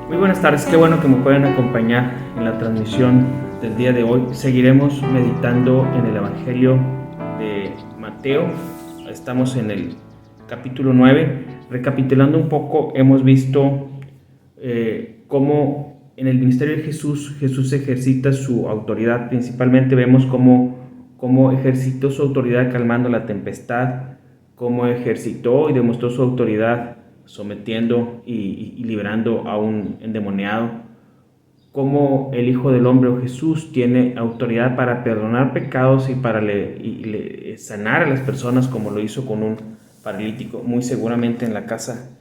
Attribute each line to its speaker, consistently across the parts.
Speaker 1: Muy buenas tardes, qué bueno que me pueden acompañar en la transmisión del día de hoy. Seguiremos meditando en el Evangelio de Mateo. Estamos en el capítulo 9. Recapitulando un poco, hemos visto cómo en el ministerio de Jesús ejercita su autoridad. Principalmente vemos cómo ejercitó su autoridad calmando la tempestad, cómo ejercitó y demostró su autoridad sometiendo y liberando a un endemoniado, cómo el Hijo del Hombre o Jesús tiene autoridad para perdonar pecados y para sanar a las personas, como lo hizo con un paralítico, muy seguramente en la casa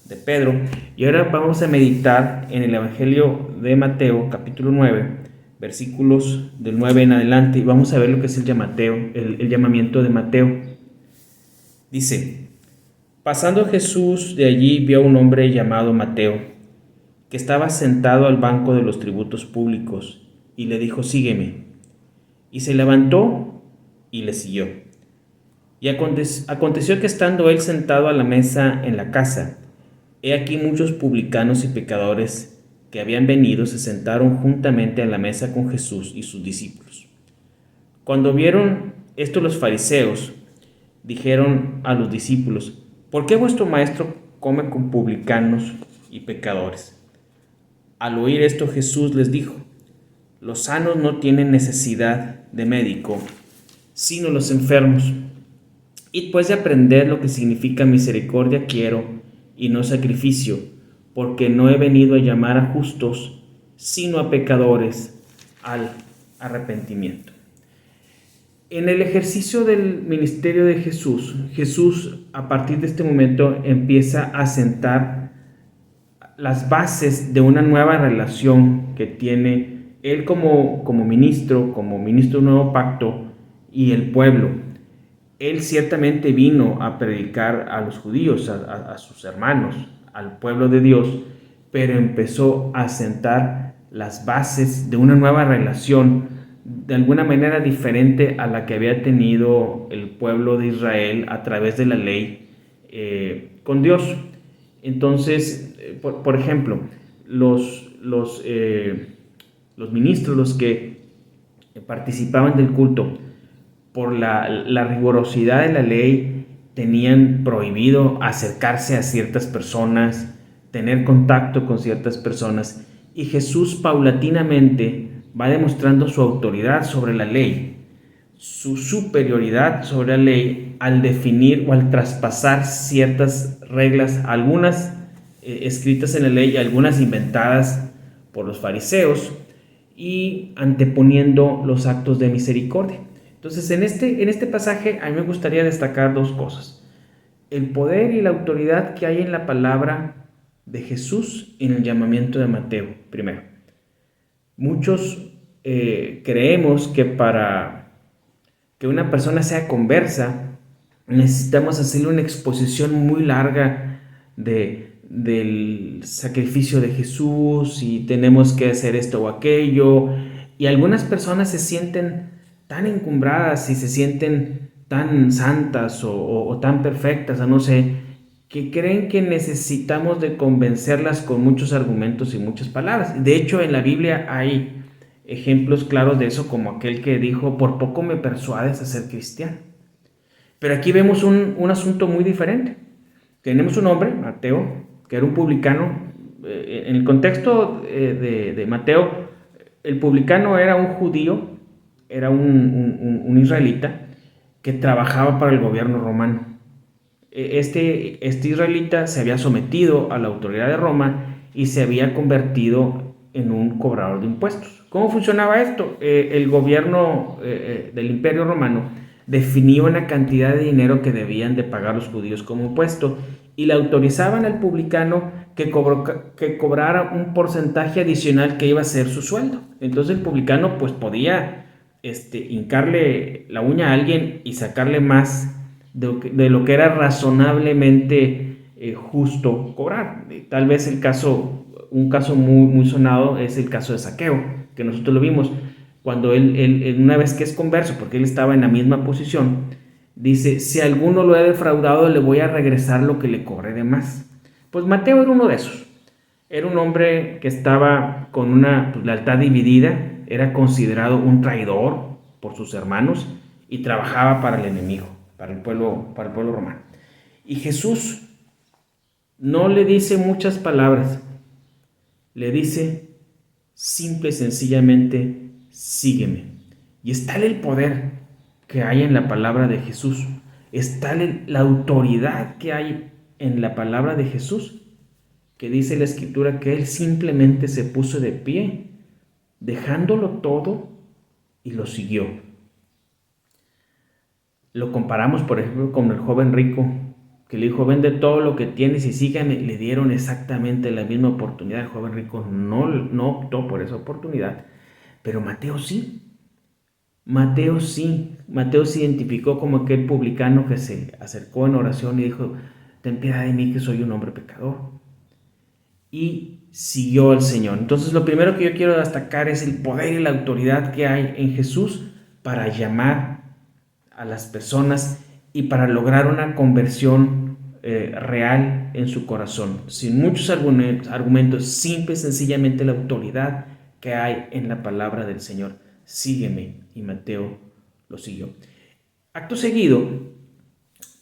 Speaker 1: de Pedro. Y ahora vamos a meditar en el Evangelio de Mateo, capítulo 9, versículos del 9 en adelante, y vamos a ver lo que es el llamamiento de Mateo. Dice: Pasando Jesús de allí, vio a un hombre llamado Mateo, que estaba sentado al banco de los tributos públicos, y le dijo: Sígueme. Y se levantó y le siguió. Y aconteció que estando él sentado a la mesa en la casa, he aquí muchos publicanos y pecadores que habían venido se sentaron juntamente a la mesa con Jesús y sus discípulos. Cuando vieron esto los fariseos, dijeron a los discípulos: ¿Por qué vuestro maestro come con publicanos y pecadores? Al oír esto, Jesús les dijo: Los sanos no tienen necesidad de médico, sino los enfermos. Id pues de aprender lo que significa misericordia quiero y no sacrificio, porque no he venido a llamar a justos, sino a pecadores al arrepentimiento. En el ejercicio del ministerio de Jesús a partir de este momento empieza a sentar las bases de una nueva relación que tiene él como ministro de un nuevo pacto y el pueblo. Él ciertamente vino a predicar a los judíos, a sus hermanos, al pueblo de Dios, pero empezó a sentar las bases de una nueva relación de alguna manera diferente a la que había tenido el pueblo de Israel a través de la ley con Dios. Entonces, por ejemplo, los ministros, los que participaban del culto, por la rigurosidad de la ley, tenían prohibido acercarse a ciertas personas, tener contacto con ciertas personas, y Jesús paulatinamente va demostrando su autoridad sobre la ley, su superioridad sobre la ley al definir o al traspasar ciertas reglas, algunas escritas en la ley y algunas inventadas por los fariseos, y anteponiendo los actos de misericordia. Entonces, en este pasaje a mí me gustaría destacar dos cosas: el poder y la autoridad que hay en la palabra de Jesús en el llamamiento de Mateo. Primero, muchos creemos que para que una persona sea conversa necesitamos hacerle una exposición muy larga del sacrificio de Jesús, y tenemos que hacer esto o aquello, y algunas personas se sienten tan encumbradas y se sienten tan santas o tan perfectas, o no sé, que creen que necesitamos de convencerlas con muchos argumentos y muchas palabras. De hecho, en la Biblia hay ejemplos claros de eso, como aquel que dijo: por poco me persuades a ser cristiano. Pero aquí vemos un asunto muy diferente. Tenemos un hombre, Mateo, que era un publicano. En el contexto de Mateo, el publicano era un judío, era un israelita que trabajaba para el gobierno romano. Este israelita se había sometido a la autoridad de Roma y se había convertido en un cobrador de impuestos. ¿Cómo funcionaba esto? El gobierno del Imperio Romano definió una cantidad de dinero que debían de pagar los judíos como impuesto, y le autorizaban al publicano que cobrara un porcentaje adicional que iba a ser su sueldo. Entonces el publicano pues podía hincarle la uña a alguien y sacarle más de lo que era razonablemente justo cobrar. Tal vez un caso muy, muy sonado es el caso de Zaqueo, que nosotros lo vimos cuando él una vez que es converso, porque él estaba en la misma posición, dice: si alguno lo he defraudado, le voy a regresar lo que le cobré de más. Pues Mateo era uno de esos. Era un hombre que estaba con una lealtad dividida, era considerado un traidor por sus hermanos y trabajaba para el enemigo, para el pueblo romano. Y Jesús no le dice muchas palabras, le dice simple y sencillamente, sígueme. Y es tal el poder que hay en la palabra de Jesús, es tal la autoridad que hay en la palabra de Jesús, que dice la Escritura que él simplemente se puso de pie, dejándolo todo y lo siguió. Lo comparamos, por ejemplo, con el joven rico, que le dijo, vende todo lo que tienes y sígame. Le dieron exactamente la misma oportunidad. El joven rico no optó por esa oportunidad, pero Mateo sí. Mateo se identificó como aquel publicano que se acercó en oración y dijo, ten piedad de mí que soy un hombre pecador. Y siguió al Señor. Entonces lo primero que yo quiero destacar es el poder y la autoridad que hay en Jesús para llamar a las personas y para lograr una conversión real en su corazón. Sin muchos argumentos, simple y sencillamente la autoridad que hay en la palabra del Señor. Sígueme. Y Mateo lo siguió. Acto seguido,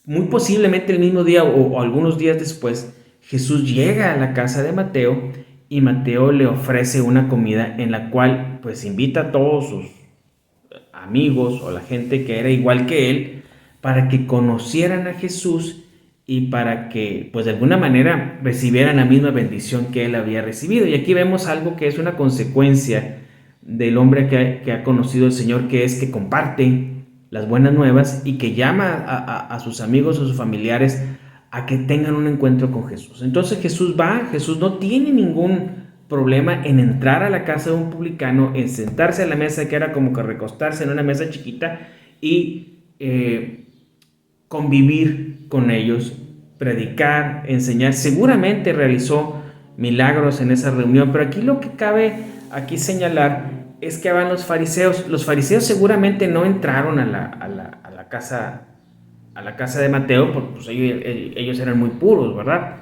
Speaker 1: muy posiblemente el mismo día o algunos días después, Jesús llega a la casa de Mateo y Mateo le ofrece una comida en la cual pues invita a todos sus amigos o la gente que era igual que él para que conocieran a Jesús y para que pues de alguna manera recibieran la misma bendición que él había recibido. Y aquí vemos algo que es una consecuencia del hombre que ha conocido al Señor, que es que comparte las buenas nuevas y que llama a sus amigos o sus familiares a que tengan un encuentro con Jesús. Entonces Jesús no tiene ningún problema en entrar a la casa de un publicano, en sentarse a la mesa, que era como que recostarse en una mesa chiquita y convivir con ellos, predicar, enseñar. Seguramente realizó milagros en esa reunión, pero aquí lo que cabe aquí señalar es que van los fariseos. Los fariseos seguramente no entraron a la casa de Mateo, porque pues, ellos eran muy puros, ¿verdad?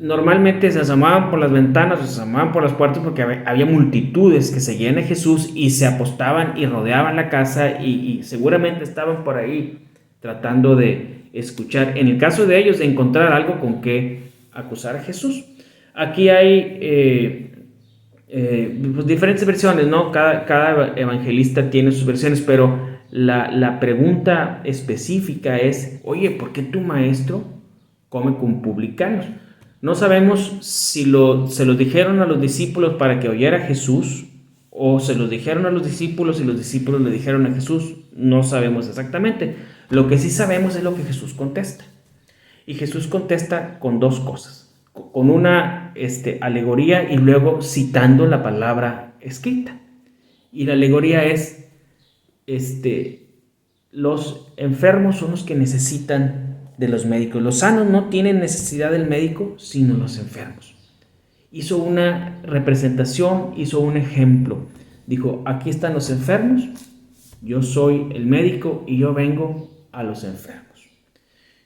Speaker 1: Normalmente se asomaban por las ventanas, se asomaban por las puertas porque había multitudes que seguían a Jesús y se apostaban y rodeaban la casa y seguramente estaban por ahí tratando de escuchar, en el caso de ellos, de encontrar algo con que acusar a Jesús. Aquí hay pues diferentes versiones, ¿no? Cada evangelista tiene sus versiones, pero la pregunta específica es, oye, ¿por qué tu maestro come con publicanos? No sabemos si se lo dijeron a los discípulos para que oyera a Jesús o se lo dijeron a los discípulos y los discípulos le dijeron a Jesús. No sabemos exactamente. Lo que sí sabemos es lo que Jesús contesta. Y Jesús contesta con dos cosas. Con una alegoría y luego citando la palabra escrita. Y la alegoría es, los enfermos son los que necesitan de los médicos. Los sanos no tienen necesidad del médico, sino los enfermos. Hizo una representación, hizo un ejemplo. Dijo, aquí están los enfermos, yo soy el médico y yo vengo a los enfermos.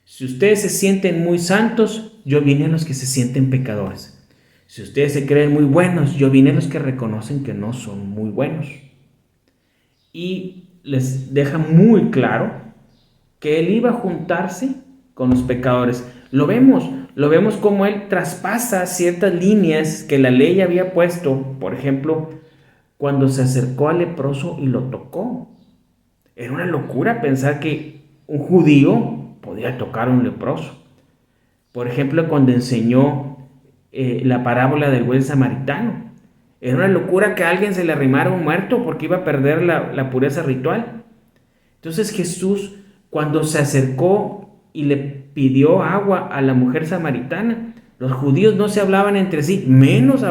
Speaker 1: Si ustedes se sienten muy santos, yo vine a los que se sienten pecadores. Si ustedes se creen muy buenos, yo vine a los que reconocen que no son muy buenos. Y les deja muy claro que él iba a juntarse con los pecadores. Lo vemos como él traspasa ciertas líneas que la ley había puesto. Por ejemplo, cuando se acercó al leproso y lo tocó. Era una locura pensar que un judío podía tocar a un leproso. Por ejemplo, cuando enseñó la parábola del buen samaritano. Era una locura que a alguien se le arrimara un muerto porque iba a perder la pureza ritual. Entonces Jesús, cuando se acercó y le pidió agua a la mujer samaritana, los judíos no se hablaban entre sí, menos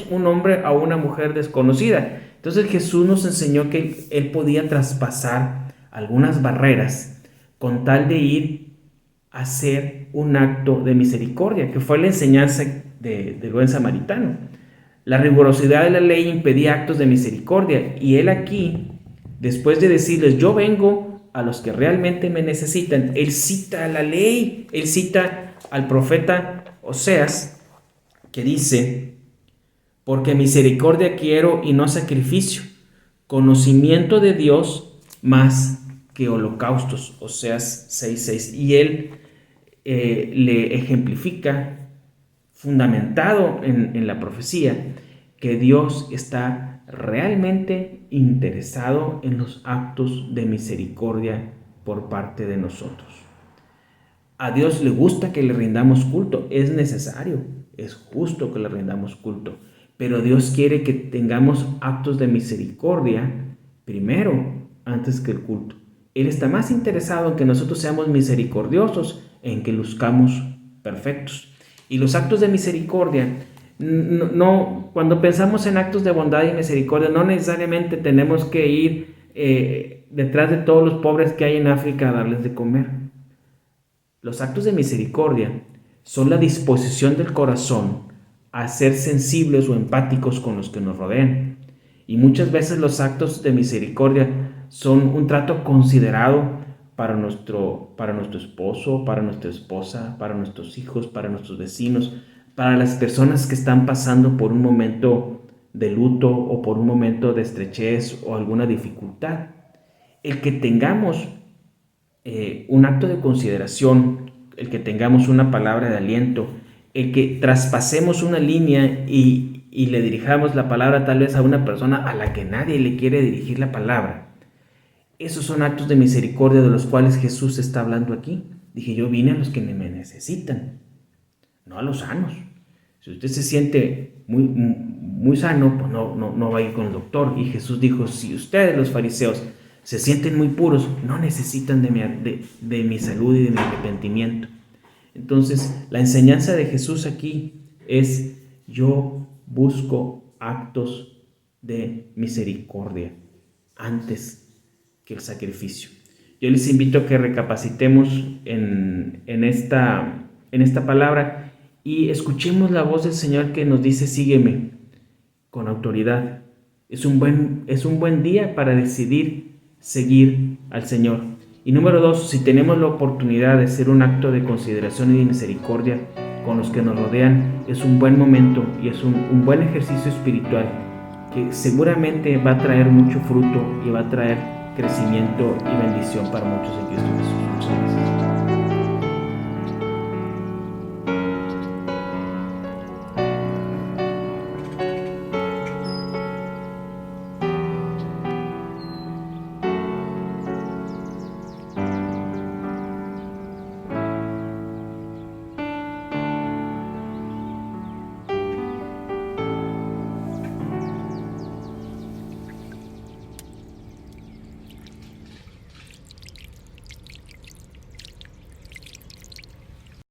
Speaker 1: un hombre a una mujer desconocida. Entonces Jesús nos enseñó que él podía traspasar algunas barreras con tal de ir a hacer un acto de misericordia, que fue la enseñanza del buen samaritano. La rigurosidad de la ley impedía actos de misericordia, y él aquí, después de decirles, yo vengo a los que realmente me necesitan, él cita a la ley, él cita al profeta Oseas, que dice: porque misericordia quiero y no sacrificio, conocimiento de Dios más que holocaustos. Oseas 6:6. Y él le ejemplifica, fundamentado en la profecía, que Dios está realmente interesado en los actos de misericordia por parte de nosotros. A Dios le gusta que le rindamos culto, es necesario, es justo que le rindamos culto, pero Dios quiere que tengamos actos de misericordia primero, antes que el culto. Él está más interesado en que nosotros seamos misericordiosos, en que luzcamos perfectos. Y los actos de misericordia, cuando pensamos en actos de bondad y misericordia, no necesariamente tenemos que ir detrás de todos los pobres que hay en África a darles de comer. Los actos de misericordia son la disposición del corazón a ser sensibles o empáticos con los que nos rodean. Y muchas veces los actos de misericordia son un trato considerado para nuestro esposo, para nuestra esposa, para nuestros hijos, para nuestros vecinos, para las personas que están pasando por un momento de luto o por un momento de estrechez o alguna dificultad. El que tengamos un acto de consideración, el que tengamos una palabra de aliento, el que traspasemos una línea y le dirijamos la palabra tal vez a una persona a la que nadie le quiere dirigir la palabra. Esos son actos de misericordia de los cuales Jesús está hablando aquí. Dije, yo vine a los que me necesitan, no a los sanos. Si usted se siente muy sano, pues no va a ir con el doctor. Y Jesús dijo, si ustedes, los fariseos, se sienten muy puros, no necesitan de mi salud y de mi arrepentimiento. Entonces, la enseñanza de Jesús aquí es: yo busco actos de misericordia antes que el sacrificio. Yo les invito a que recapacitemos en esta palabra y escuchemos la voz del Señor que nos dice: sígueme con autoridad. Es un buen día para decidir seguir al Señor. Y número 2, si tenemos la oportunidad de hacer un acto de consideración y de misericordia con los que nos rodean, es un buen momento y es un buen ejercicio espiritual que seguramente va a traer mucho fruto y va a traer crecimiento y bendición para muchos en Cristo Jesús. Muchas gracias.